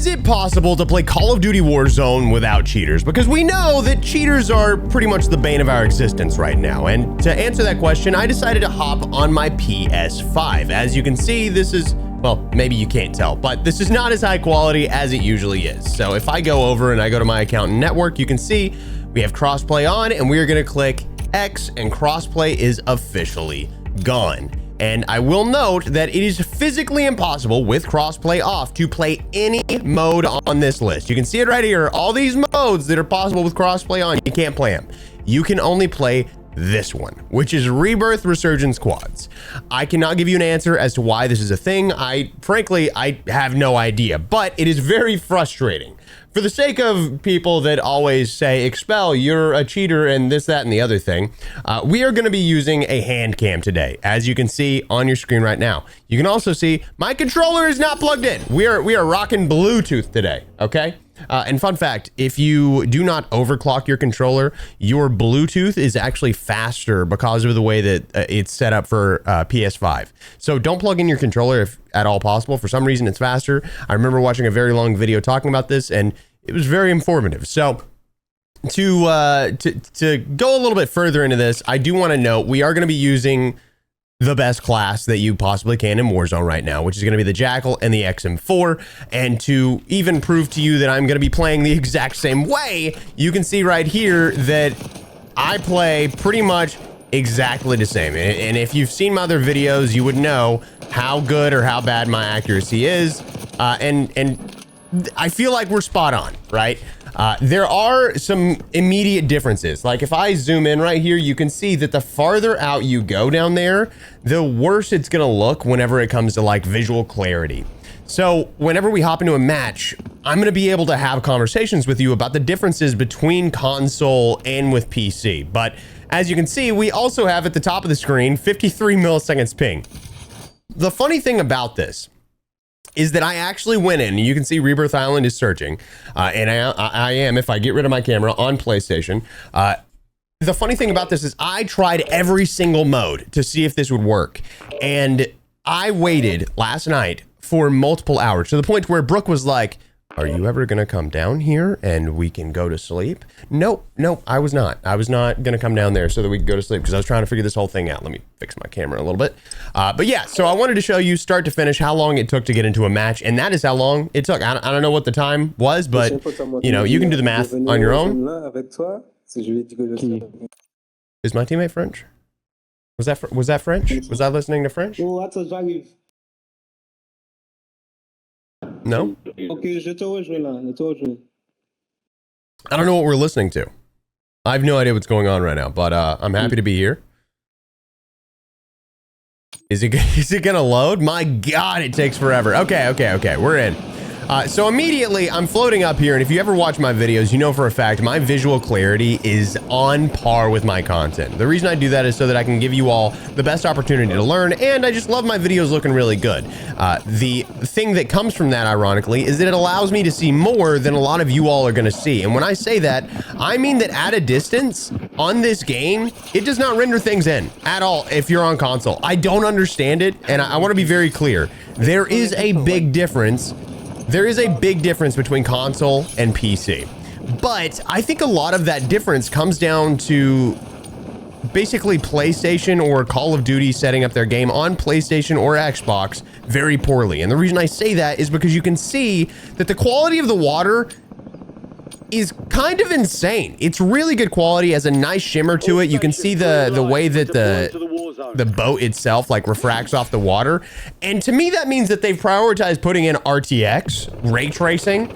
Is it possible to play Call of Duty Warzone without cheaters? Because we know that cheaters are pretty much the bane of our existence right now. And to answer that question, I decided to hop on my PS5. As you can see, this is, well, maybe you can't tell, but this is not as high quality as it usually is. So if I go over and I go to my account and network, you can see we have Crossplay on, and we are gonna click X, and Crossplay is officially gone. And I will note that it is physically impossible with Crossplay off to play any mode on this list. You can see it right here. All these modes that are possible with Crossplay on, you can't play them. You can only play this one, which is Rebirth Resurgence Squads. I cannot give you an answer as to why this is a thing. Frankly, I have no idea, but it is very frustrating. For the sake of people that always say, Expel, you're a cheater and this, that, and the other thing, we are going to be using a hand cam today, as you can see on your screen right now. You can also see my controller is not plugged in. We are rocking Bluetooth today, okay? And fun fact, if you do not overclock your controller, your Bluetooth is actually faster because of the way that it's set up for PS5. So don't plug in your controller if at all possible. For some reason, it's faster. I remember watching a very long video talking about this, and it was very informative. So to go a little bit further into this, I do want to note we are going to be using the best class that you possibly can in Warzone right now, which is going to be the Jackal and the XM4. And to even prove to you that I'm going to be playing the exact same way, you can see right here that I play pretty much exactly the same. And if you've seen my other videos, you would know how good or how bad my accuracy is. And I feel like we're spot on, right? There are some immediate differences. Like if I zoom in right here, you can see that the farther out you go down there, the worse it's gonna look whenever it comes to like visual clarity. So whenever we hop into a match, I'm gonna be able to have conversations with you about the differences between console and with PC. But as you can see, we also have at the top of the screen, 53 milliseconds ping. The funny thing about this is that I actually went in, and you can see Rebirth Island is searching, and I am, if I get rid of my camera, on PlayStation. The funny thing about this is I tried every single mode to see if this would work, and I waited last night for multiple hours, to the point where Brooke was like, are you ever gonna come down here and we can go to sleep? Nope, I was not. I was not gonna come down there so that we could go to sleep because I was trying to figure this whole thing out. Let me fix my camera a little bit. But yeah, so I wanted to show you start to finish how long it took to get into a match, and that is how long it took. I don't know what the time was, but you know, you can do the math on your own. Is my teammate French? Was that French? Was I listening to French? No? Okay, je te rejoins là, je te rejoins. I don't know what we're listening to. I have no idea what's going on right now, but I'm happy to be here. Is it gonna load? My God, it takes forever. Okay, we're in. So immediately I'm floating up here, and if you ever watch my videos, you know for a fact my visual clarity is on par with my content. The reason I do that is so that I can give you all the best opportunity to learn, and I just love my videos looking really good. The thing that comes from that, ironically, is that it allows me to see more than a lot of you all are going to see. And when I say that, I mean that at a distance on this game, it does not render things in at all if you're on console. I don't understand it, and I want to be very clear. There is a big difference. There is a big difference between console and PC, but I think a lot of that difference comes down to basically PlayStation or Call of Duty setting up their game on PlayStation or Xbox very poorly. And the reason I say that is because you can see that the quality of the water is kind of insane. It's really good quality, has a nice shimmer to it. You can see the way that the boat itself like refracts off the water. And to me, that means that they've prioritized putting in RTX, ray tracing,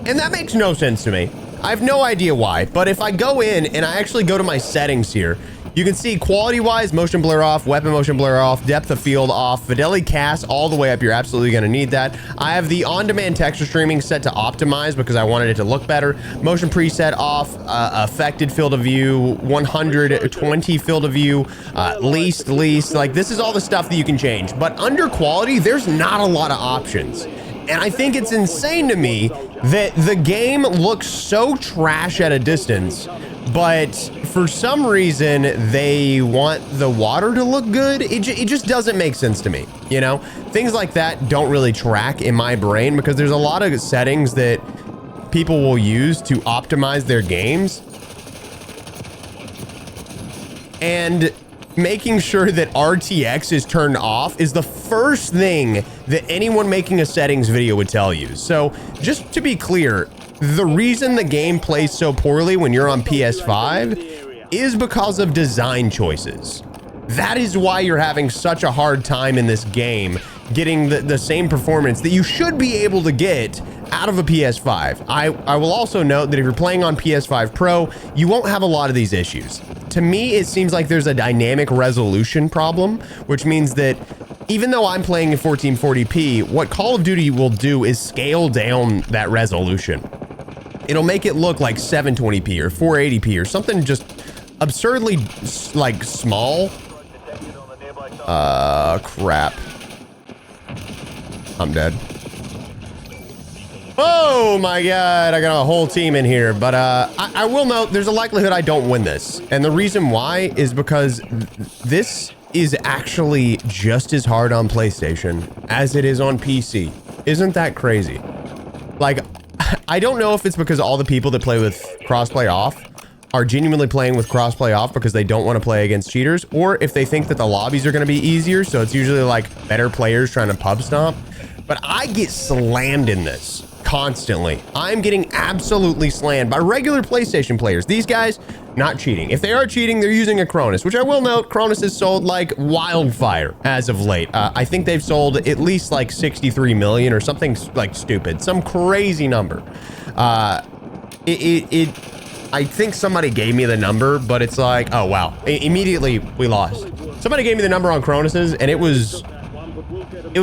and that makes no sense to me. I have no idea why, but if I go in and I actually go to my settings here, you can see quality-wise, motion blur off, weapon motion blur off, depth of field off, fidelity cast all the way up. You're absolutely going to need that. I have the on-demand texture streaming set to optimize because I wanted it to look better. Motion preset off, affected field of view, 120 field of view, least. Like, this is all the stuff that you can change. But under quality, there's not a lot of options. And I think it's insane to me that the game looks so trash at a distance, but for some reason, they want the water to look good. It just doesn't make sense to me, you know? Things like that don't really track in my brain because there's a lot of settings that people will use to optimize their games. And making sure that RTX is turned off is the first thing that anyone making a settings video would tell you. So just to be clear, the reason the game plays so poorly when you're on PS5 is because of design choices. That is why you're having such a hard time in this game getting the same performance that you should be able to get out of a PS5. I will also note that if you're playing on PS5 Pro, you won't have a lot of these issues. To me, it seems like there's a dynamic resolution problem, which means that even though I'm playing in 1440p, what Call of Duty will do is scale down that resolution. It'll make it look like 720p or 480p or something just absurdly like small. Crap. I'm dead. Oh my God, I got a whole team in here, but I will note there's a likelihood I don't win this. And the reason why is because this is actually just as hard on PlayStation as it is on PC. Isn't that crazy? Like, I don't know if it's because all the people that play with Crossplay off are genuinely playing with Crossplay off because they don't want to play against cheaters, or if they think that the lobbies are going to be easier, so it's usually like better players trying to pub stomp. But I get slammed in this constantly. I'm getting absolutely slammed by regular PlayStation players. These guys, not cheating. If they are cheating, they're using a Cronus, which I will note, Cronus has sold like wildfire as of late. I think they've sold at least like 63 million or something like stupid, some crazy number. I think somebody gave me the number, but it's like, oh wow, immediately we lost. Somebody gave me the number on Cronus's and it was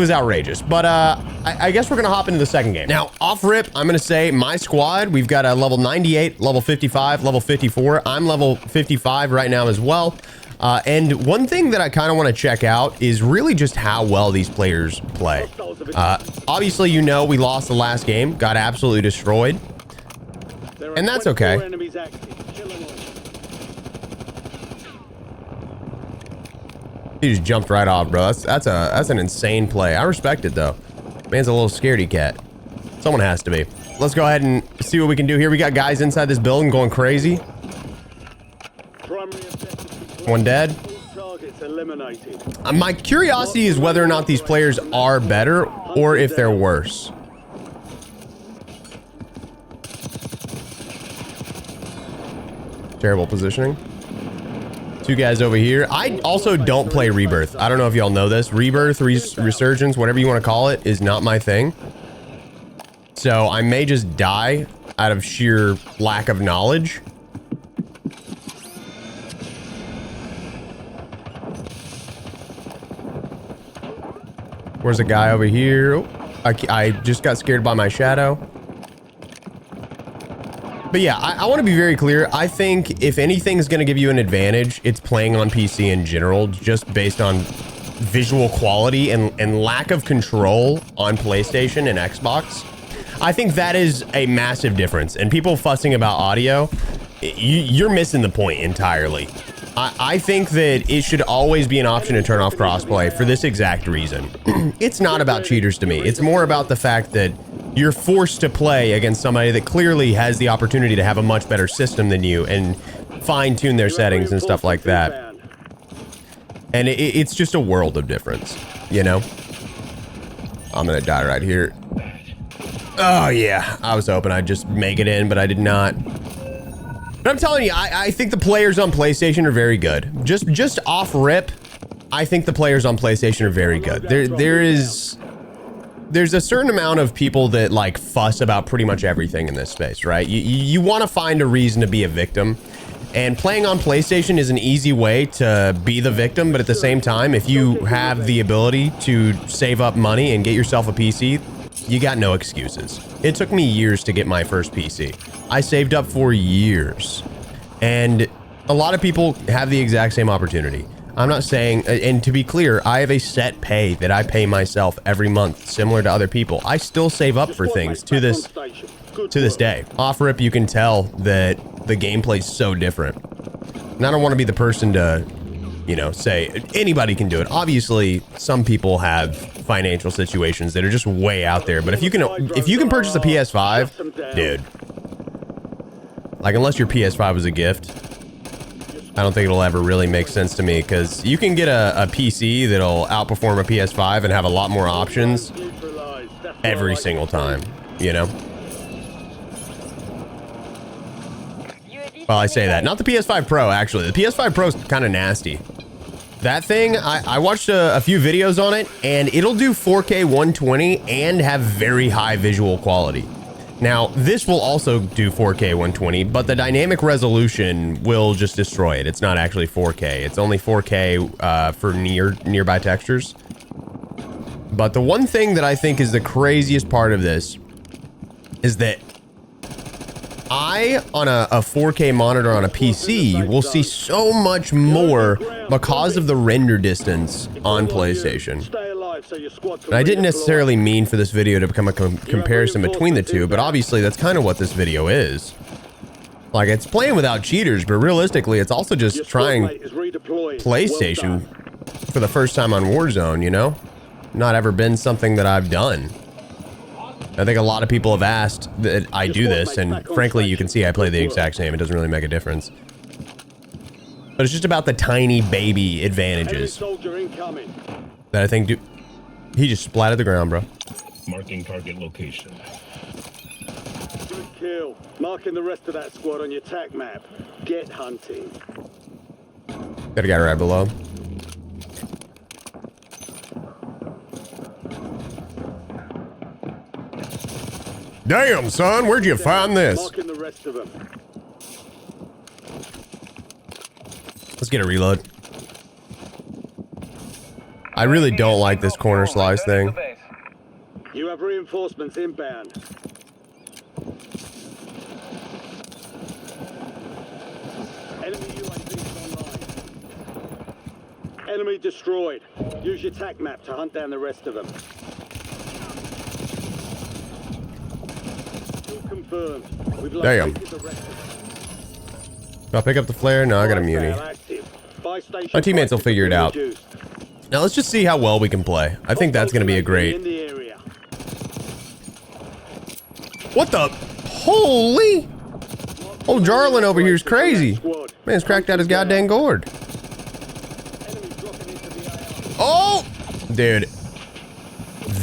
outrageous. But I guess we're gonna hop into the second game. Now, off rip, I'm gonna say my squad, we've got a level 98, level 55, level 54. I'm level 55 right now as well. And one thing that I kind of want to check out is really just how well these players play. Obviously, you know, we lost the last game, got absolutely destroyed. And that's okay. He just jumped right off, bro. That's an insane play. I respect it though. Man's a little scaredy cat. Someone has to be. Let's go ahead and see what we can do here. We got guys inside this building going crazy. One dead. My curiosity is whether or not these players are better or if they're worse. Terrible positioning. Two guys over here. I also don't play Rebirth. I don't know if y'all know this. Rebirth, Resurgence, whatever you want to call it, is not my thing. So I may just die out of sheer lack of knowledge. Where's a guy over here? Oh, I just got scared by my shadow. But yeah, I want to be very clear. I think if anything's going to give you an advantage, it's playing on PC in general, just based on visual quality and lack of control on PlayStation and Xbox. I think that is a massive difference. And people fussing about audio, you're missing the point entirely. I think that it should always be an option to turn off crossplay for this exact reason. It's not about cheaters to me. It's more about the fact that you're forced to play against somebody that clearly has the opportunity to have a much better system than you and fine-tune their settings and stuff like that. And it's just a world of difference, you know? I'm gonna die right here. Oh yeah, I was hoping I'd just make it in, but I did not. But I'm telling you, I think the players on PlayStation are very good. Just off rip, I think the players on PlayStation are very good. There's a certain amount of people that like fuss about pretty much everything in this space, right? You want to find a reason to be a victim, and playing on PlayStation is an easy way to be the victim. But at the same time, if you have the ability to save up money and get yourself a PC, you got no excuses. It took me years to get my first PC. I saved up for years, and a lot of people have the exact same opportunity. I'm not saying, and to be clear, I have a set pay that I pay myself every month, similar to other people. I still save up for things to this day. Off rip, you can tell that the gameplay's so different. And I don't want to be the person to, you know, say anybody can do it. Obviously, some people have financial situations that are just way out there. But if you can purchase a PS5, dude, like unless your PS5 was a gift, I don't think it'll ever really make sense to me, because you can get a PC that'll outperform a PS5 and have a lot more options every single time, you know? Well, I say that. Not the PS5 Pro, actually. The PS5 Pro is kind of nasty. That thing, I watched a few videos on it, and it'll do 4K 120 and have very high visual quality. Now, this will also do 4K 120, but the dynamic resolution will just destroy it. It's not actually 4K. It's only 4K for nearby textures. But the one thing that I think is the craziest part of this is that I, on a 4K monitor on a PC, will see so much more because of the render distance on PlayStation. And I didn't necessarily mean for this video to become a comparison between the two, but obviously that's kind of what this video is. Like, it's playing without cheaters, but realistically, it's also just trying PlayStation for the first time on Warzone, you know? Not ever been something that I've done. I think a lot of people have asked that I do this, and frankly, you can see I play the exact same. It doesn't really make a difference. But it's just about the tiny baby advantages that I think do. He just splattered the ground, bro. Marking target location. Good kill. Marking the rest of that squad on your tac map. Get hunting. Got a guy right below. Damn, son, where'd you find this? Marking the rest of them. Let's get a reload. I really don't like this corner slice thing. You have reinforcements inbound. Enemy UAV online. Enemy destroyed. Use your tac map to hunt down the rest of them. Confirmed. Damn. I'll pick up the flare. No, I got a muni. My teammates will figure it out. Now let's just see how well we can play. I think that's going to be a great... What the? Holy! Old Jarlin over here is crazy. Man's cracked out his goddamn gourd. Oh! Dude.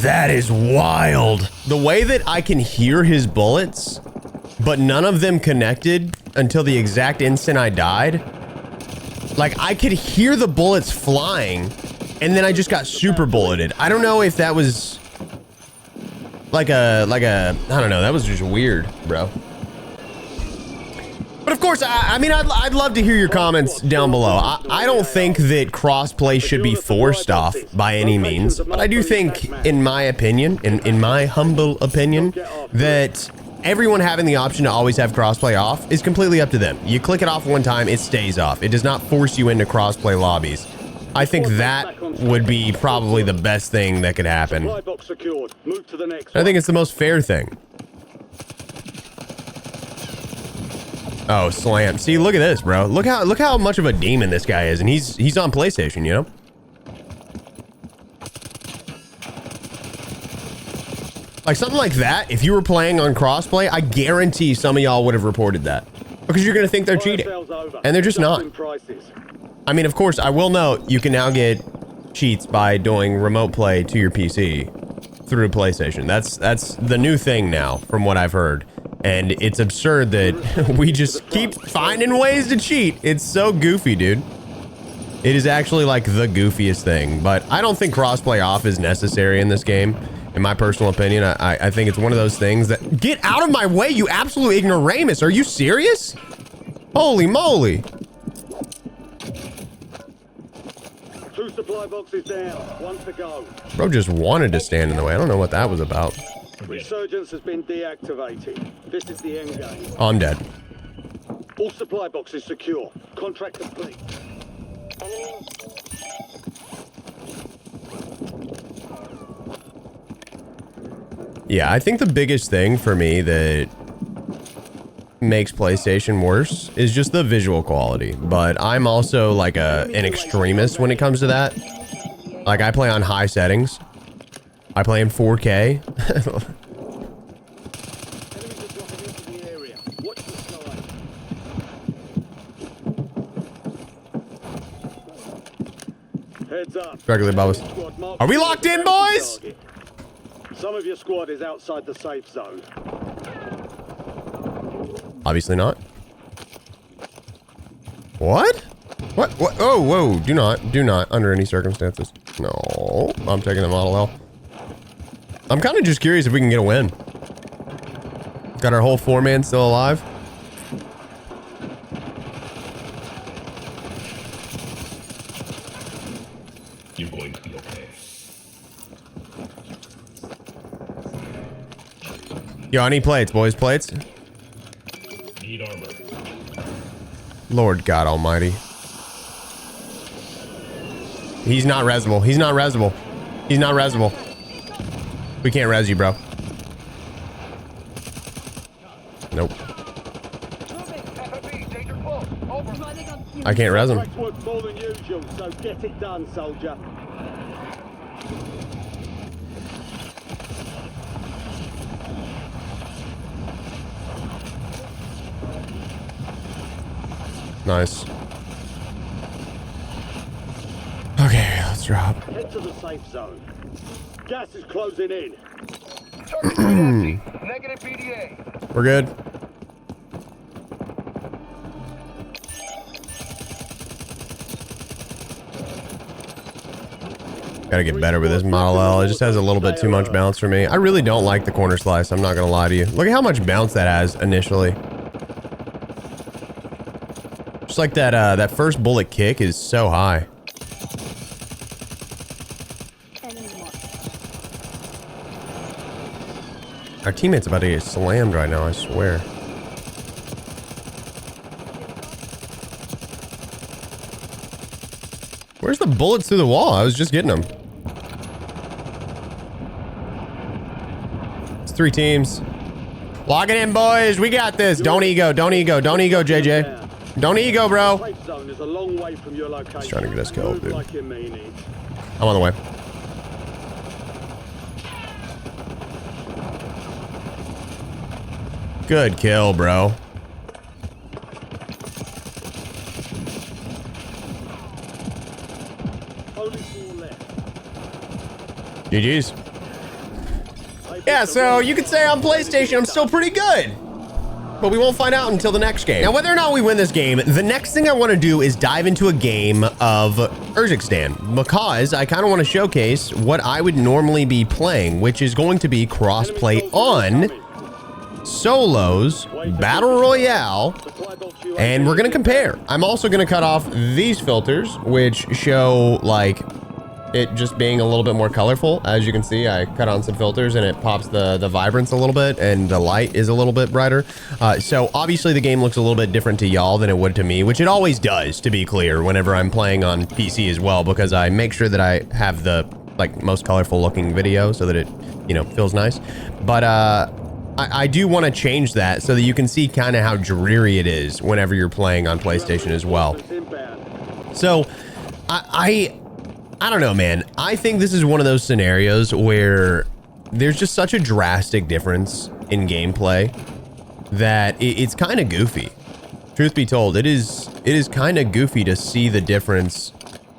That is wild. The way that I can hear his bullets, but none of them connected until the exact instant I died. Like, I could hear the bullets flying, and then I just got super bulleted. I don't know if that was like a, I don't know. That was just weird, bro. But of course, I mean, I'd love to hear your comments down below. I don't think that crossplay should be forced off by any means, but I do think, in my opinion, in my humble opinion, that everyone having the option to always have crossplay off is completely up to them. You click it off one time, it stays off. It does not force you into crossplay lobbies. I think that would be probably the best thing that could happen. I think it's the most fair thing. Oh, slam. See, look at this, bro. Look how much of a demon this guy is, and he's on PlayStation, you know? Like something like that, if you were playing on crossplay, I guarantee some of y'all would have reported that. Because you're gonna think they're cheating. And they're just not. I mean, of course, I will note you can now get cheats by doing remote play to your PC through PlayStation. That's the new thing now, from what I've heard. And it's absurd that we just keep finding ways to cheat. It's so goofy, dude. It is actually like the goofiest thing. But I don't think crossplay off is necessary in this game. In my personal opinion, I think it's one of those things that... Get out of my way, you absolute ignoramus. Are you serious? Holy moly. 2 supply boxes down. 1 to go. Bro just wanted to stand in the way. I don't know what that was about. Resurgence has been deactivated. This is the end game. Oh, I'm dead. All supply boxes secure. Contract complete. Yeah, I think the biggest thing for me that makes PlayStation worse is just the visual quality. But I'm also like an extremist when it comes to that. Like I play on high settings. I play in 4K. Heads up. Regular Bubbles. Are we locked in, boys? Some of your squad is outside the safe zone. Obviously not. What? What? Oh, whoa. Do not, under any circumstances. No, I'm taking the Model L. I'm kind of just curious if we can get a win. Got our whole 4-man still alive. You're going to be okay. Yo, I need plates, boys. Plates. Need armor. Lord God Almighty. He's not resable. He's not resable. He's not resable. We can't res you, bro. Nope. I can't res him. More than usual, so get it done, soldier. Nice. Okay, let's drop. Head to the safe zone. Gas is closing in. Negative PDA. We're good. Gotta get better with this Model L. It just has a little bit too much bounce for me. I really don't like the corner slice. I'm not gonna lie to you. Look at how much bounce that has initially. Just like that, that first bullet kick is so high. Our teammate's about to get slammed right now, I swear. Where's the bullets through the wall? I was just getting them. It's 3 teams. Lock it in, boys. We got this. Don't ego. Don't ego. Don't ego, JJ. Don't ego, bro. He's trying to get us killed, dude. I'm on the way. Good kill, bro. GG's. Yeah, so you could say on PlayStation I'm still pretty good. But we won't find out until the next game. Now, whether or not we win this game, the next thing I want to do is dive into a game of Urzikstan, because I kind of want to showcase what I would normally be playing, which is going to be crossplay on solos, battle royale, and we're going to compare. I'm also going to cut off these filters, which show like it just being a little bit more colorful. As you can see, I cut on some filters and it pops the vibrance a little bit, and the light is a little bit brighter. So obviously the game looks a little bit different to y'all than it would to me, which it always does, to be clear, whenever I'm playing on PC as well, because I make sure that I have the like most colorful looking video so that it, you know, feels nice. But I do want to change that so that you can see kind of how dreary it is whenever you're playing on PlayStation as well. So I don't know, man. I think this is one of those scenarios where there's just such a drastic difference in gameplay that it's kind of goofy. Truth be told, it is kind of goofy to see the difference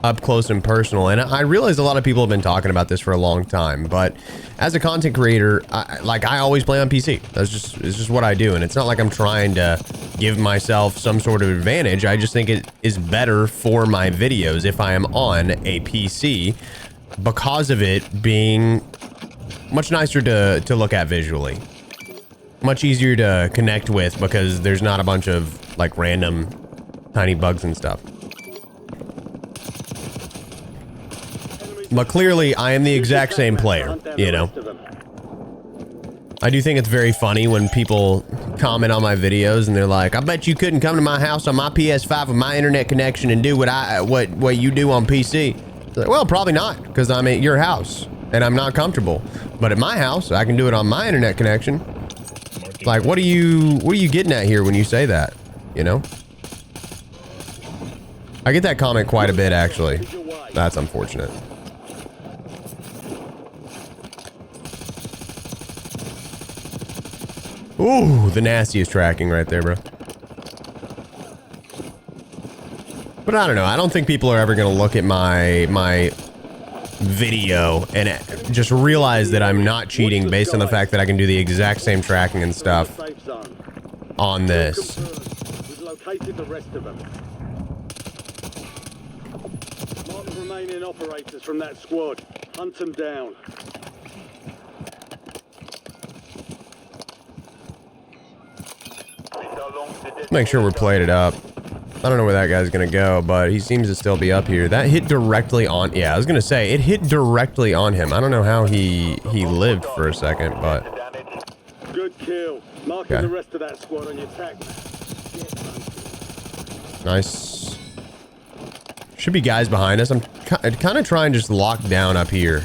up close and personal. And I realize a lot of people have been talking about this for a long time, but as a content creator, I always play on PC. It's just what I do. And it's not like I'm trying to give myself some sort of advantage. I just think it is better for my videos if I am on a PC because of it being much nicer to look at visually. Much easier to connect with because there's not a bunch of like random tiny bugs and stuff. But clearly, I am the exact same player, you know. I do think it's very funny when people comment on my videos and they're like, I bet you couldn't come to my house on my PS5 with my internet connection and do what you do on PC. Like, well, probably not, because I'm at your house and I'm not comfortable. But at my house, I can do it on my internet connection. Like, what are you getting at here when you say that? You know? I get that comment quite a bit, actually. That's unfortunate. Ooh, the nastiest tracking right there, bro. But I don't know. I don't think people are ever going to look at my video and just realize that I'm not cheating based on the fact that I can do the exact same tracking and stuff on this. We've located the rest of them. Mark the remaining operators from that squad. Hunt them down. Make sure we're played it up. I don't know where that guy's gonna go, but he seems to still be up here. That hit directly on, yeah, I was gonna say, it hit directly on him. I don't know how he lived for a second, but. Good kill. Marking the rest of that squad on your tack. Nice. Should be guys behind us. I'm kind of trying to just lock down up here.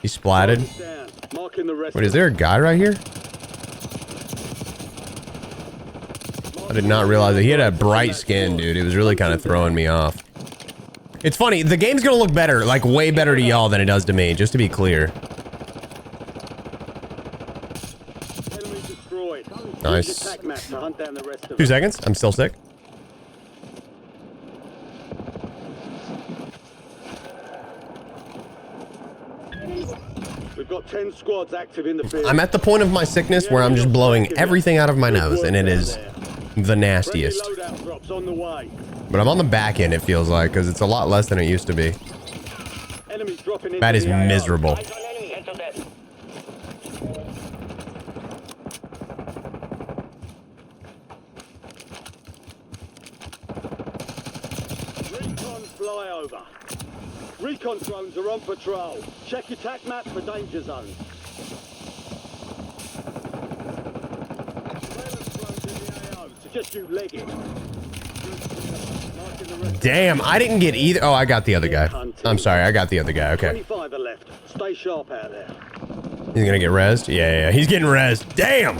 He splatted. Wait, is there a guy right here? I did not realize that he had a bright skin, dude. It was really kind of throwing me off. It's funny, the game's gonna look better, like way better to y'all than it does to me, just to be clear. Nice. 2 seconds, I'm still sick. We've got 10 squads active in the field. I'm at the point of my sickness where I'm just blowing everything out of my nose, and it is the nastiest. But I'm on the back end, it feels like, because it's a lot less than it used to be. That is miserable. Recon flyover. Recon drones are on patrol. Check your tac map for danger zones. Just you leg it. Damn, I didn't get either. Oh, I got the other guy. I'm sorry, I got the other guy. Okay. 25 are left. Stay sharp out there. He's gonna get rezzed? Yeah, he's getting rezzed. Damn!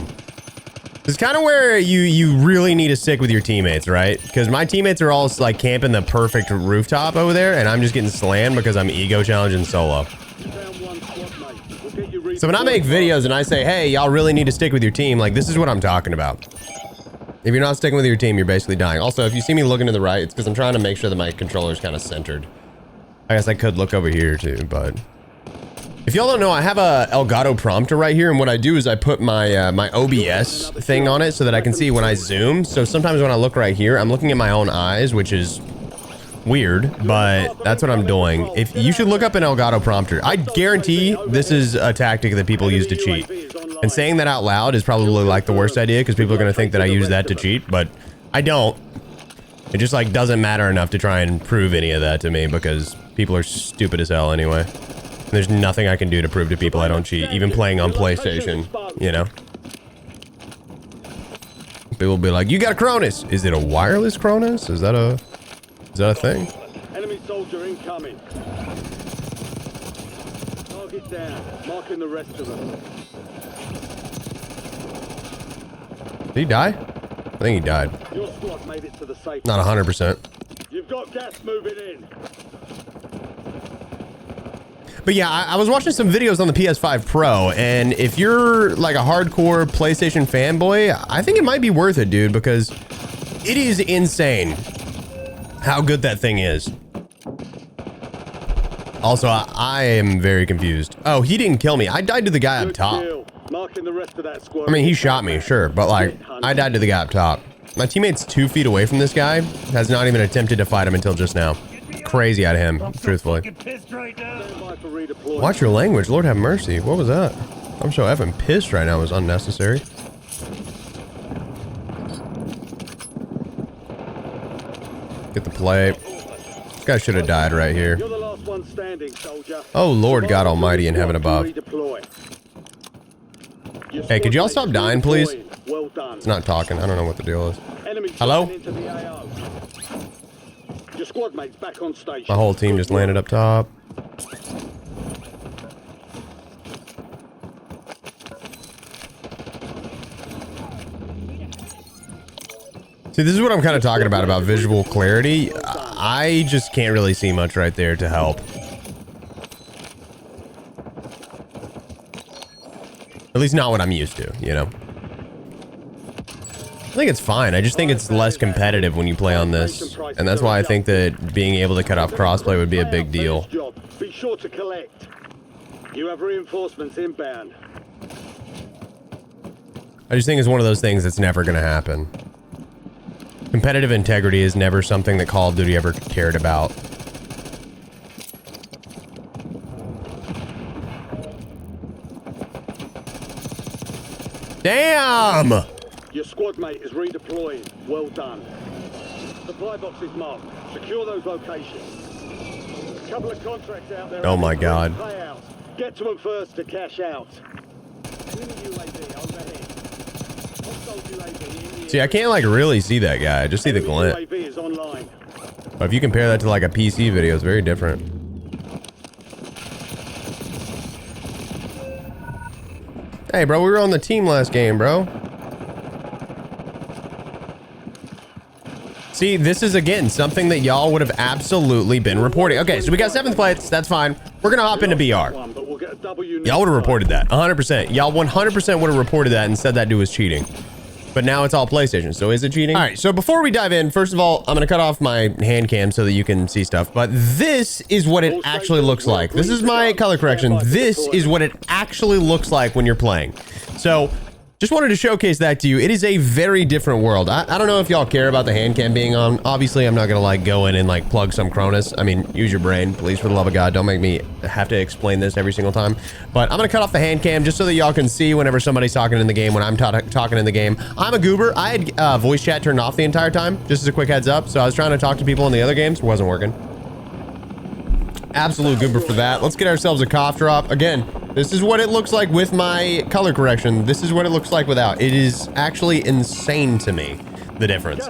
This is kind of where you really need to stick with your teammates, right? Because my teammates are all like camping the perfect rooftop over there, and I'm just getting slammed because I'm ego challenging solo. So when I make videos and I say, hey, y'all really need to stick with your team, like this is what I'm talking about. If you're not sticking with your team, you're basically dying. Also, if you see me looking to the right, it's because I'm trying to make sure that my controller is kind of centered. I guess I could look over here too, but if y'all don't know, I have a Elgato prompter right here, and what I do is I put my my OBS thing on it so that I can see when I zoom. So sometimes when I look right here, I'm looking at my own eyes, which is weird, but that's what I'm doing. If you should look up an Elgato prompter, I guarantee this is a tactic that people use to cheat. And saying that out loud is probably like the worst idea because people are going to think that I use that to cheat, but I don't. It just like doesn't matter enough to try and prove any of that to me because people are stupid as hell anyway. And there's nothing I can do to prove to people I don't cheat, even playing on PlayStation, you know? People will be like, you got a Cronus. Is it a wireless Cronus? Is that a thing? Enemy soldier incoming. Target down. Marking the rest of them. Did he die? I think he died. Your squad made it to the safe. Not 100%. You've got gas moving in. But yeah, I was watching some videos on the PS5 Pro, and if you're like a hardcore PlayStation fanboy, I think it might be worth it, dude, because it is insane how good that thing is. Also, I am very confused. Oh, he didn't kill me. I died to the guy up top. Marking the rest of that squad. I mean, he shot me, sure, but like, I died to the guy up top. My teammate's 2 feet away from this guy, has not even attempted to fight him until just now. Crazy out of him, truthfully. Watch your language, Lord have mercy. What was that? I'm so effing pissed right now. It was unnecessary. Get the play. This guy should have died right here. You're the last one standing, soldier. Oh, Lord God Almighty in heaven above. Hey, could y'all stop dying, please? Well done. It's not talking. I don't know what the deal is. Hello? Your squad mates back on station. My whole team just landed up top. See, this is what I'm kind of talking about visual clarity. I just can't really see much right there to help. At least not what I'm used to, you know? I think it's fine. I just think it's less competitive when you play on this. And that's why I think that being able to cut off crossplay would be a big deal. Be sure to collect. You have reinforcements inbound. I just think it's one of those things that's never going to happen. Competitive integrity is never something that Call of Duty ever cared about. Damn! Your squad mate is redeployed. Well done. Supply box is marked. Secure those locations. Couple of contracts out there. Oh my God. Payouts. Get to them first to cash out. Enemy UAV overhead. Hostile UAV in the See, I can't like really see that guy. I just see the glint. UAV is online. But if you compare that to like a PC video, it's very different. Hey, bro, we were on the team last game, bro. See, this is, again, something that y'all would have absolutely been reporting. Okay, so we got 7th place. That's fine. We're going to hop into BR. Y'all would have reported that. 100%. Y'all 100% would have reported that and said that dude was cheating. But now it's all PlayStation. So is it cheating? All right, so before we dive in, first of all, I'm going to cut off my hand cam so that you can see stuff. But this is what it actually looks like. This is my color correction. This is what it actually looks like when you're playing. So just wanted to showcase that to you. It is a very different world. I don't know if y'all care about the hand cam being on. Obviously, I'm not going to like go in and like plug some Cronus. I mean, use your brain, please, for the love of God. Don't make me have to explain this every single time. But I'm going to cut off the hand cam just so that y'all can see whenever somebody's talking in the game, when I'm talking in the game. I'm a goober. I had voice chat turned off the entire time, just as a quick heads up. So I was trying to talk to people in the other games. It wasn't working. Absolute goober for that. Let's get ourselves a cough drop. Again, this is what it looks like with my color correction. This is what it looks like without. It is actually insane to me, the difference.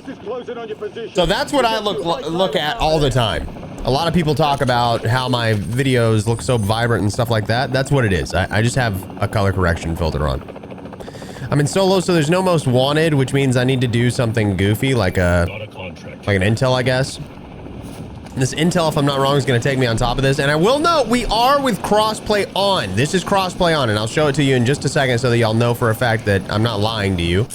So that's what I look at all the time. A lot of people talk about how my videos look so vibrant and stuff like that. That's what it is. I just have a color correction filter on. I'm in solo, so there's no most wanted, which means I need to do something goofy like an intel, I guess. This intel, if I'm not wrong, is going to take me on top of this. And I will note, we are with crossplay on. This is crossplay on, and I'll show it to you in just a second so that y'all know for a fact that I'm not lying to you.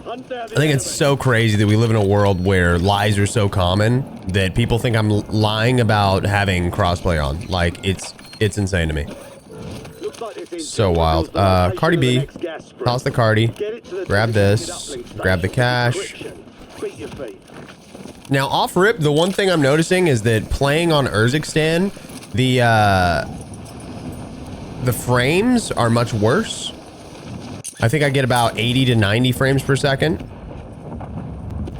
I think it's so crazy that we live in a world where lies are so common that people think I'm lying about having crossplay on. Like, it's insane to me. So wild. Cardi B, toss the Cardi, grab this, grab the cash. Now, off rip, the one thing I'm noticing is that playing on Urzikstan, the frames are much worse. I think I get about 80 to 90 frames per second.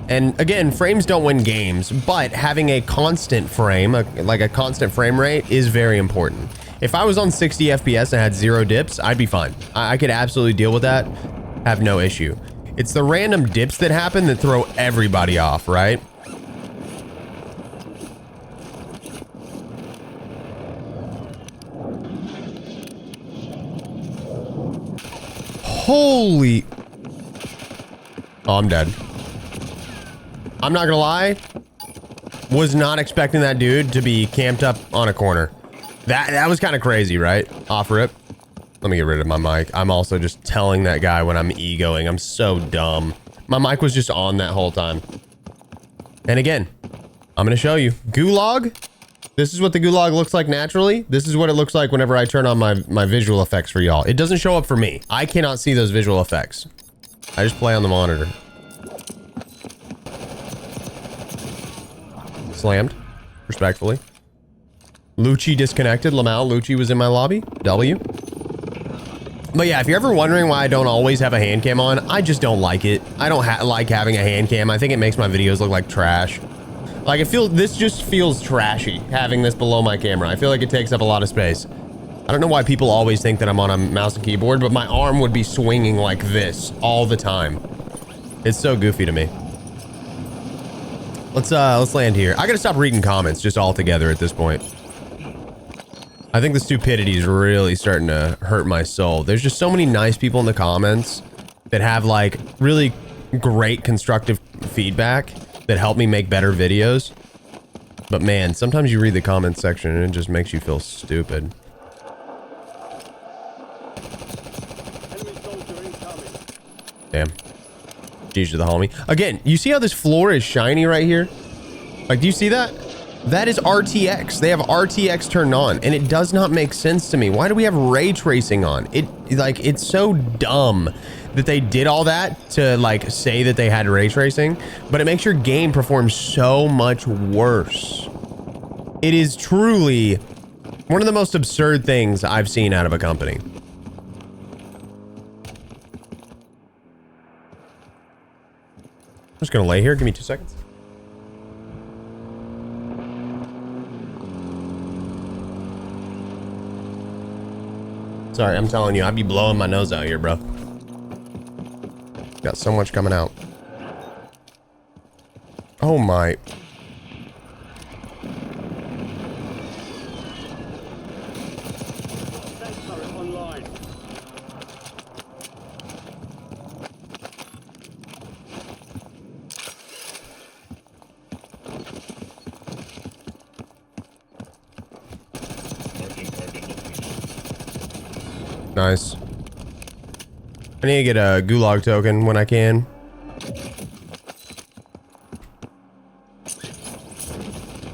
And again, frames don't win games, but having a constant frame, like a constant frame rate, is very important. If I was on 60 FPS and had 0 dips, I'd be fine. I could absolutely deal with that. Have no issue. It's the random dips that happen that throw everybody off, right? Holy... Oh, I'm dead. I'm not gonna lie. Was not expecting that dude to be camped up on a corner. That was kind of crazy, right? Off rip. Let me get rid of my mic. I'm also just telling that guy when I'm egoing. I'm so dumb. My mic was just on that whole time. And again, I'm gonna show you. Gulag. This is what the gulag looks like naturally. This is what it looks like whenever I turn on my visual effects for y'all. It doesn't show up for me. I cannot see those visual effects. I just play on the monitor. Slammed. Respectfully. Lucci disconnected. Lamau, Lucci was in my lobby. W. But yeah, if you're ever wondering why I don't always have a hand cam on, I just don't like it. I don't like having a hand cam. I think it makes my videos look like trash. Like, this just feels trashy, having this below my camera. I feel like it takes up a lot of space. I don't know why people always think that I'm on a mouse and keyboard, but my arm would be swinging like this all the time. It's so goofy to me. Let's land here. I gotta stop reading comments just altogether at this point. I think the stupidity is really starting to hurt my soul. There's just so many nice people in the comments that have like really great constructive feedback that help me make better videos. But man, sometimes you read the comments section and it just makes you feel stupid. Damn. G's to the homie. Again, you see how this floor is shiny right here? Like, do you see that? That is RTX. They have RTX turned on, and it does not make sense to me. Why do we have ray tracing on? It's so dumb that they did all that to like say that they had ray tracing, but it makes your game perform so much worse. It is truly one of the most absurd things I've seen out of a company. I'm just gonna lay here. Give me 2 seconds. Sorry, I'm telling you, I'd be blowing my nose out here, bro. Got so much coming out. Oh my. Nice. I need to get a gulag token when I can.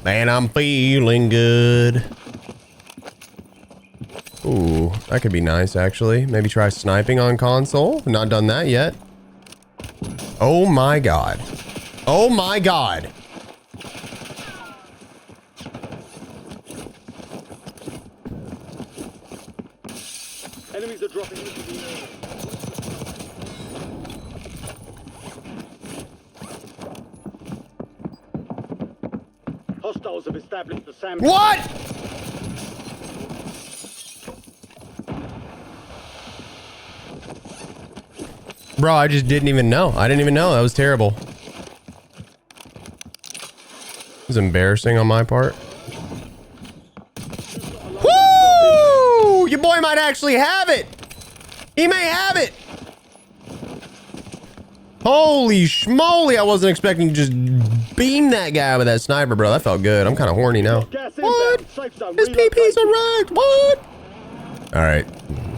Man, I'm feeling good. Ooh, that could be nice, actually. Maybe try sniping on console. Not done that yet. Oh my god. Oh my god. Enemies are dropping into the air. Hostiles have established the SAM. What? Bro, I just didn't even know. I didn't even know. That was terrible. It was embarrassing on my part. Woo! Your boy might actually have it. He may have it. Holy schmoly, I wasn't expecting to just beam that guy with that sniper, bro. That felt good. I'm kind of horny now. What? His PP's erect. What? All right.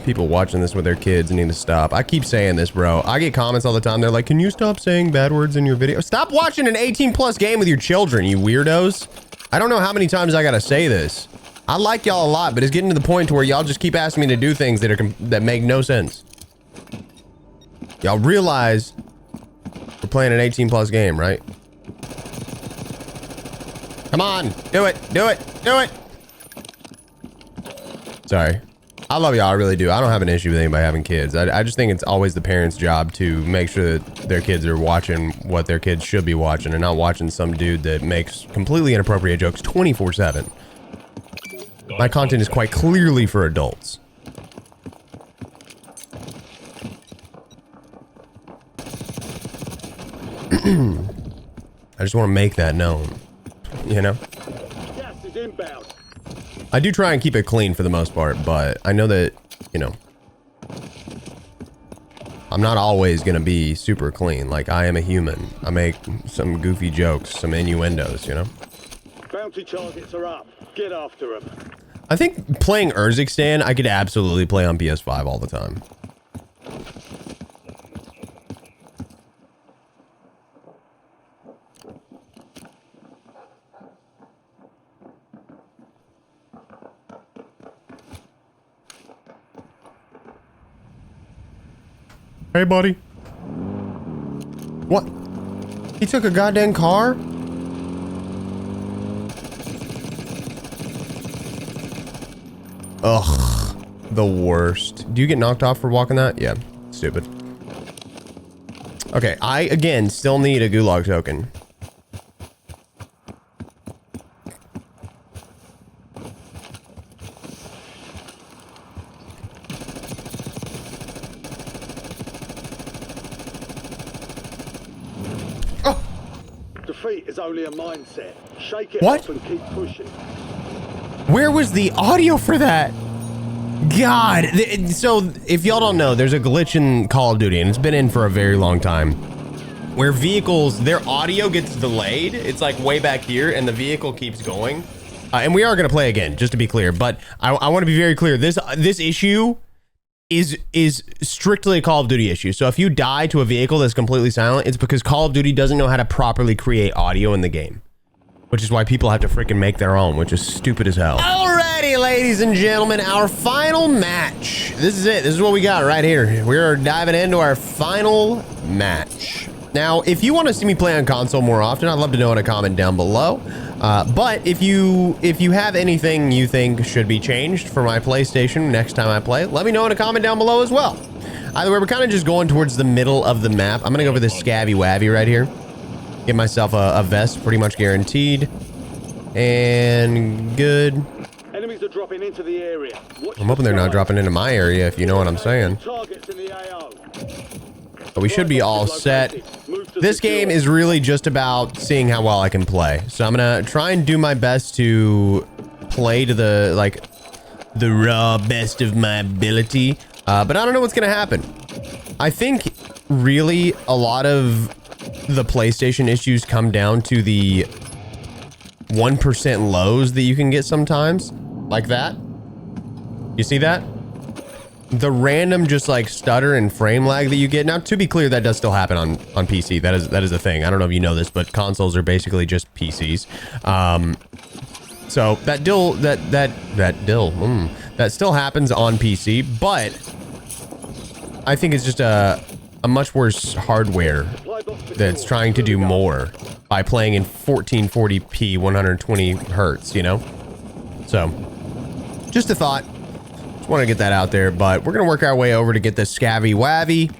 People watching this with their kids need to stop. I keep saying this, bro. I get comments all the time. They're like, can you stop saying bad words in your video? Stop watching an 18+ game with your children, you weirdos. I don't know how many times I gotta say this. I like y'all a lot, but it's getting to the point to where y'all just keep asking me to do things that make no sense. Y'all realize we're playing an 18+ game, right? Come on, do it, do it, do it. Sorry. I love y'all, I really do. I don't have an issue with anybody having kids. I just think it's always the parents' job to make sure that their kids are watching what their kids should be watching and not watching some dude that makes completely inappropriate jokes 24/7. My content is quite clearly for adults. I just want to make that known, you know? Gas is inbound. I do try and keep it clean for the most part, but I know that, you know, I'm not always going to be super clean. Like, I am a human. I make some goofy jokes, some innuendos, you know? Bounty targets are up. Get after them. I think playing Urzikstan, I could absolutely play on PS5 all the time. Hey, buddy. What? He took a goddamn car? Ugh. The worst. Do you get knocked off for walking that? Yeah. Stupid. Okay, I, again, still need a gulag token. Defeat is only a mindset. Shake it What? up and keep pushing. Where was the audio for that? God. So, if y'all don't know, there's a glitch in Call of Duty, and it's been in for a very long time. where vehicles, their audio gets delayed. It's like way back here and the vehicle keeps going. And we are going to play again, just to be clear. But I want to be very clear. This issue is strictly a Call of Duty issue. So if you die to a vehicle that's completely silent, it's because Call of Duty doesn't know how to properly create audio in the game. Which is why people have to freaking make their own, which is stupid as hell. Alrighty, ladies and gentlemen, our final match. This is it. This is what we got right here. We're diving into our final match. Now, if you want to see me play on console more often, I'd love to know in a comment down below. But if you have anything you think should be changed for my PlayStation next time I play, let me know in a comment down below as well. Either way, we're kind of just going towards the middle of the map. I'm going to go for this Scabby Wabby right here. Get myself a vest, pretty much guaranteed. And good. Enemies are dropping into the area. I'm hoping they're not dropping into my area, if you know what I'm saying. Targets in the AO. But we should be all set. This game is really just about seeing how well I can play. So I'm gonna try and do my best to play to the raw best of my ability. But I don't know what's gonna happen. I think really a lot of the PlayStation issues come down to the 1% lows that you can get sometimes, like that. You see that? The random just like stutter and frame lag that you get. Now, to be clear, that does still happen on PC. That is a thing. I don't know if you know this, but consoles are basically just PCs. So that still happens on PC, but I think it's just a much worse hardware that's trying to do more by playing in 1440p 120 hertz, you know? So just a thought. Just want to get that out there, but we're gonna work our way over to get this Scabby Wabby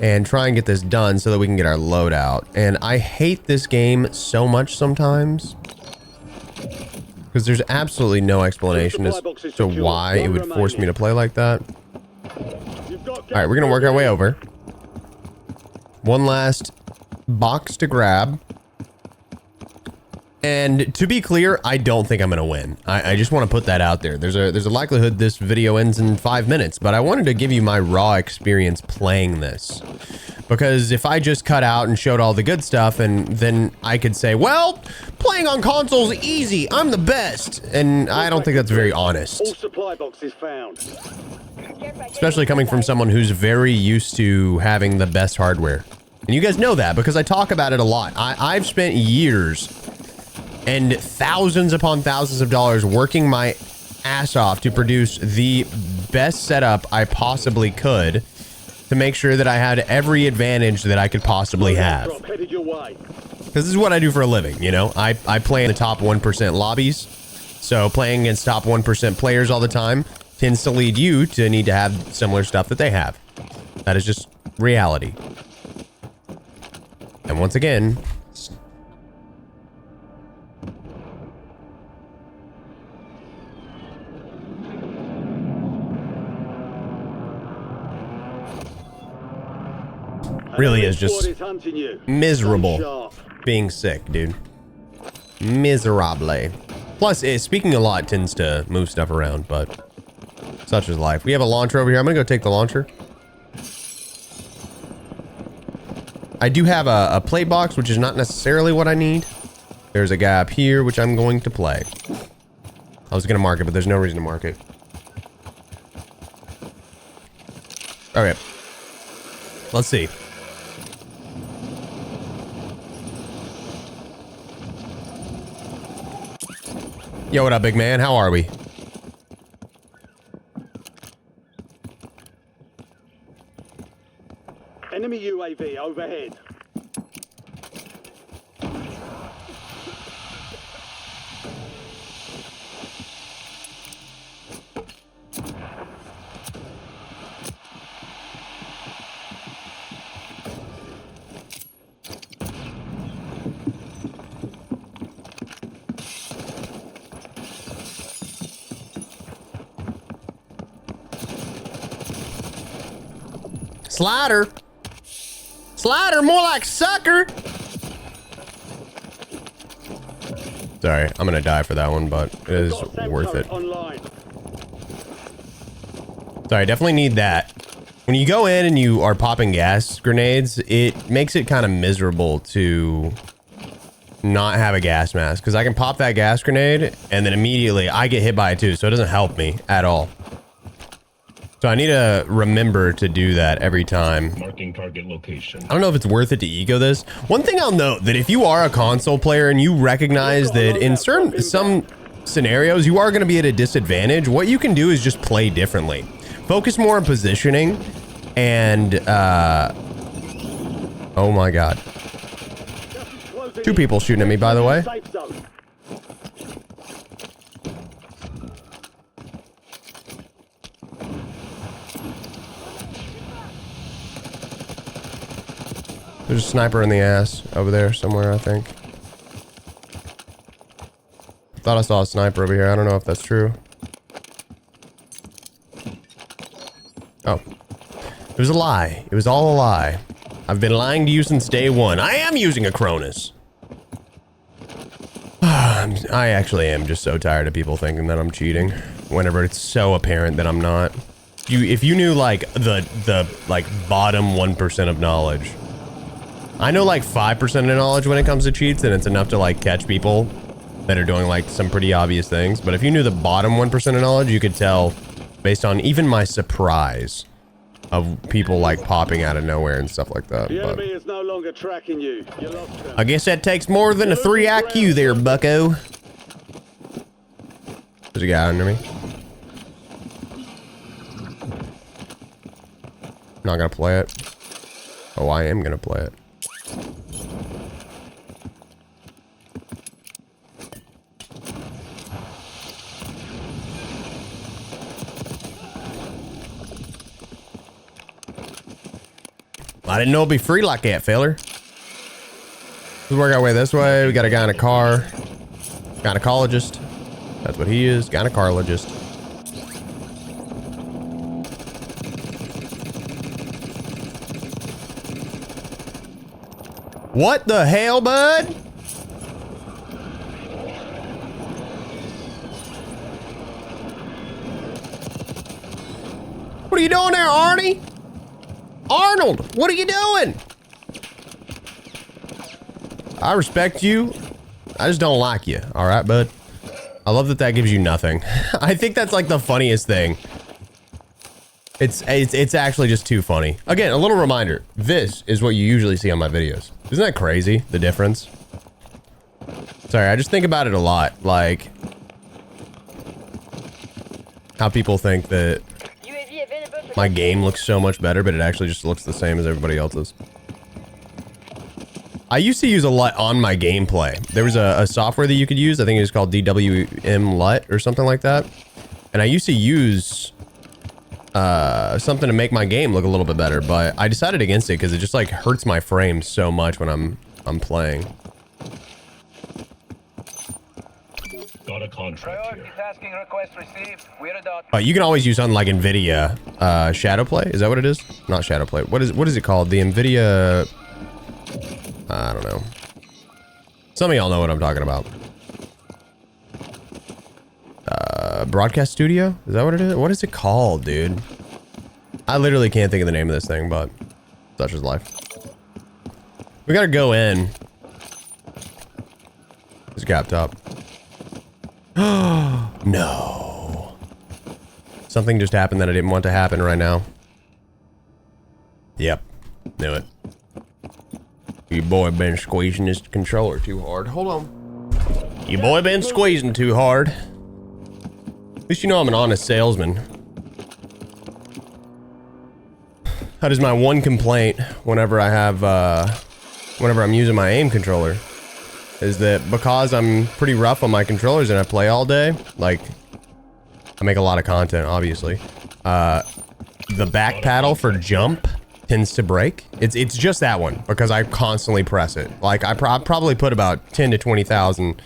and try and get this done so that we can get our loadout. And I hate this game so much sometimes because there's absolutely no explanation as to why it would force me to play like that. All right, we're gonna work our way over. One last box to grab. And to be clear, I don't think I'm gonna win. I just want to put that out there. There's a likelihood this video ends in 5 minutes, but I wanted to give you my raw experience playing this. Because if I just cut out and showed all the good stuff, and then I could say, well, playing on console's easy, I'm the best. And I don't think that's very honest. All supply boxes found. Especially coming from someone who's very used to having the best hardware. And you guys know that because I talk about it a lot. I've spent years and thousands upon thousands of dollars working my ass off to produce the best setup I possibly could to make sure that I had every advantage that I could possibly have. Because this is what I do for a living, you know? I play in the top 1% lobbies. So playing against top 1% players all the time tends to lead you to need to have similar stuff that they have. That is just reality. And once again, really is just miserable being sick, dude. Miserable. Plus, speaking a lot tends to move stuff around, but such is life. We have a launcher over here. I'm gonna go take the launcher. I do have a play box, which is not necessarily what I need. There's a guy up here, which I'm going to play. I was gonna mark it, but there's no reason to mark it. Okay. Let's see. Yo, what up, big man? How are we? Enemy UAV overhead. Slider. Slider, more like sucker. Sorry, I'm gonna die for that one, but it is worth it. Sorry, definitely need that. When you go in and you are popping gas grenades, it makes it kind of miserable to not have a gas mask, because I can pop that gas grenade and then immediately I get hit by it too, so it doesn't help me at all. So I need to remember to do that every time. Marking target location. I don't know if it's worth it to ego this. One thing I'll note, that if you are a console player and you recognize that in some scenarios you are going to be at a disadvantage, what you can do is just play differently. Focus more on positioning and oh my god. 2 people shooting at me, by the way. There's a sniper in the ass over there somewhere, I think. Thought I saw a sniper over here. I don't know if that's true. Oh. It was a lie. It was all a lie. I've been lying to you since day one. I am using a Cronus. I actually am just so tired of people thinking that I'm cheating whenever it's so apparent that I'm not. If you knew like the bottom 1% of knowledge. I know like 5% of knowledge when it comes to cheats, and it's enough to like catch people that are doing like some pretty obvious things. But if you knew the bottom 1% of knowledge, you could tell based on even my surprise of people like popping out of nowhere and stuff like that. The But enemy is no longer tracking you. You lost them. I guess that takes more than a 3 IQ there, bucko. There's a guy under me. Not gonna play it. Oh, I am gonna play it. I didn't know it'd be free like that, feller. Let's work our way this way. We got a guy in a car. Gynecologist. That's what he is. Gynecologist. What the hell, bud? What are you doing there, Arnie? Arnold, what are you doing? I respect you. I just don't like you. All right, bud. I love that gives you nothing. I think that's like the funniest thing. It's actually just too funny. Again, a little reminder. This is what you usually see on my videos. Isn't that crazy? The difference. Sorry, I just think about it a lot. Like how people think that my game looks so much better, but it actually just looks the same as everybody else's. I used to use a LUT on my gameplay. There was a software that you could use. I think it was called DWM LUT or something like that. And I used to use something to make my game look a little bit better, but I decided against it because it just like hurts my frames so much when I'm playing. Got a contract here. Tasking request received. We're a dot. You can always use something like NVIDIA Shadowplay. Is that what it is? Not Shadowplay. What is it called? The NVIDIA... I don't know. Some of y'all know what I'm talking about. Broadcast Studio? Is that what it is? What is it called, dude? I literally can't think of the name of this thing, but such is life. We gotta go in. There's a guy up top. No. Something just happened that I didn't want to happen right now. Yep. Knew it. Your boy been squeezing this controller too hard. Hold on. Your boy been squeezing too hard. At least you know I'm an honest salesman. That is my one complaint whenever I have, whenever I'm using my aim controller. Is that because I'm pretty rough on my controllers and I play all day, like, I make a lot of content, obviously. The back paddle for jump tends to break. It's just that one, because I constantly press it. Like, I probably put about 10 to 20,000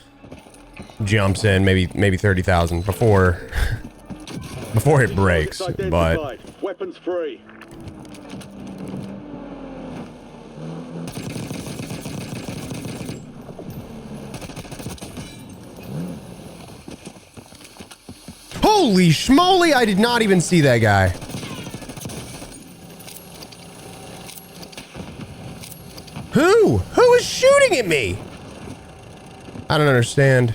jumps in, maybe 30,000 before it breaks, but... Weapons free. Holy schmoly, I did not even see that guy. Who is shooting at me? I don't understand.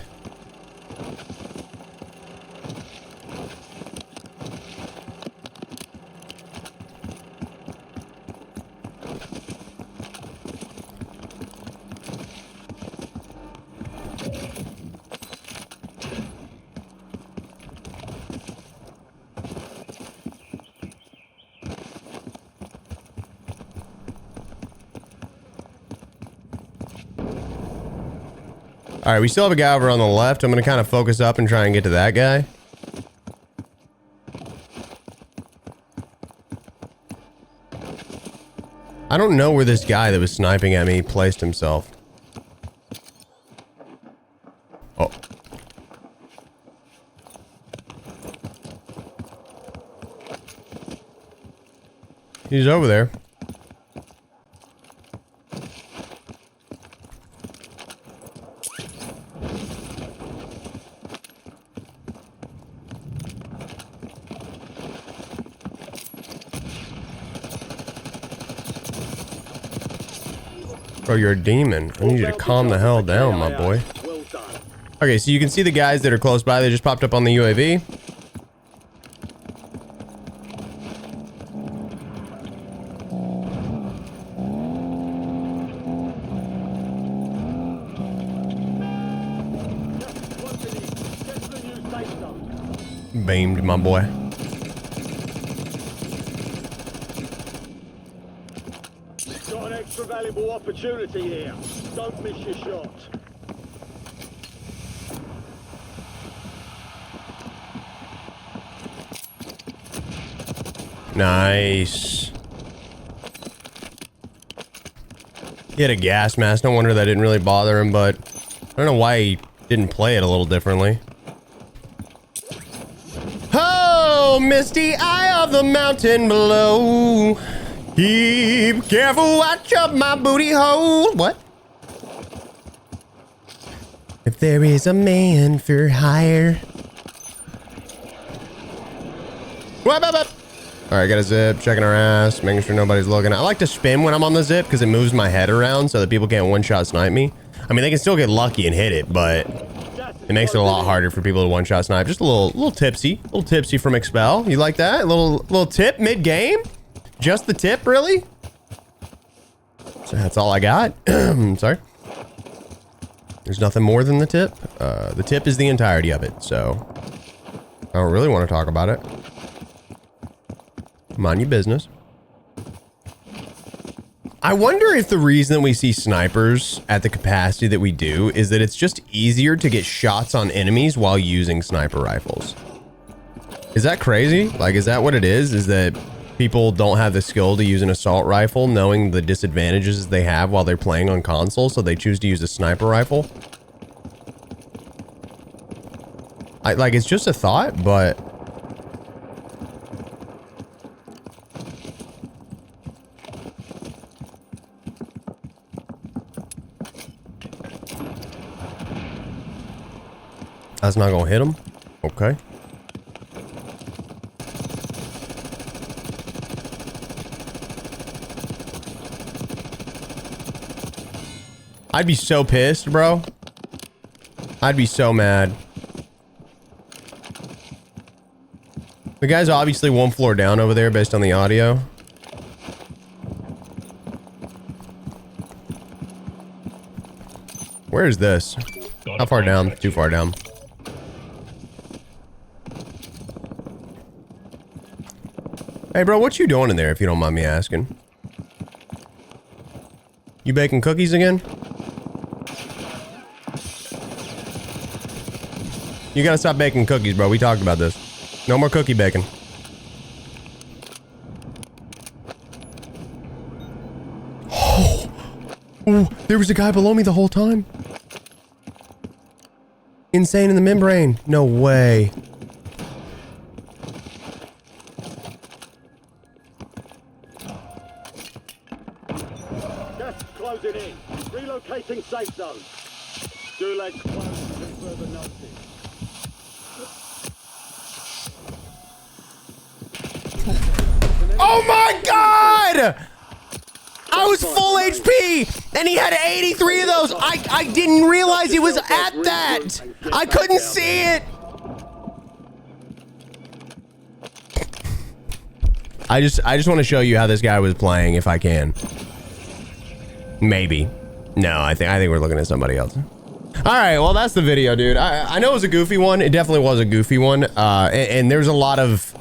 All right, we still have a guy over on the left. I'm going to kind of focus up and try and get to that guy. I don't know where this guy that was sniping at me placed himself. Oh. He's over there. Bro, you're a demon. I need you to calm the hell down, my boy. Okay, so you can see the guys that are close by. They just popped up on the UAV. Beamed, my boy. Got an extra valuable opportunity here. Don't miss your shot. Nice. He had a gas mask. No wonder that didn't really bother him, but I don't know why he didn't play it a little differently. Oh, misty eye of the mountain below. Keep careful, watch up my booty hole. What? If there is a man for hire. Whoop, whoop, whoop. All right, got a zip, checking our ass, making sure nobody's looking. I like to spin when I'm on the zip because it moves my head around so that people can't one-shot snipe me. I mean, they can still get lucky and hit it, but it makes it a lot harder for people to one-shot snipe. Just a little tipsy from Expel. You like that? A little tip mid-game? Just the tip, really? So that's all I got. Sorry. There's nothing more than the tip. The tip is the entirety of it, so I don't really want to talk about it. Mind your business. I wonder if the reason that we see snipers at the capacity that we do is that it's just easier to get shots on enemies while using sniper rifles. Is that crazy? Like, is that what it is? Is that people don't have the skill to use an assault rifle knowing the disadvantages they have while they're playing on console, so they choose to use a sniper rifle? Like, it's just a thought, but that's not gonna hit him. Okay. I'd be so pissed, bro. I'd be so mad. The guy's obviously one floor down over there based on the audio. Where is this? How far down? Too far down. Hey, bro, what you doing in there, if you don't mind me asking? You baking cookies again? You gotta stop baking cookies, bro. We talked about this. No more cookie baking. Oh, ooh, there was a guy below me the whole time. Insane in the membrane. No way. Gas closing in. Relocating safe zone. Gulag closed until further notice. Oh my god! I was full HP! And he had 83 of those. I didn't realize he was at that. I couldn't see it. I just want to show you how this guy was playing if I can. Maybe. No, I think we're looking at somebody else. All right, well, that's the video, dude. I know it was a goofy one. It definitely was a goofy one. And there's a lot of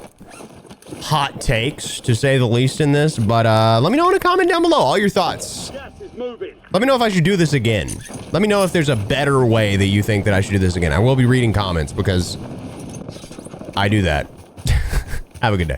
hot takes, to say the least, in this. But let me know in a comment down below all your thoughts. Let me know if I should do this again. Let me know if there's a better way that you think that I should do this again. I will be reading comments because I do that. Have a good day.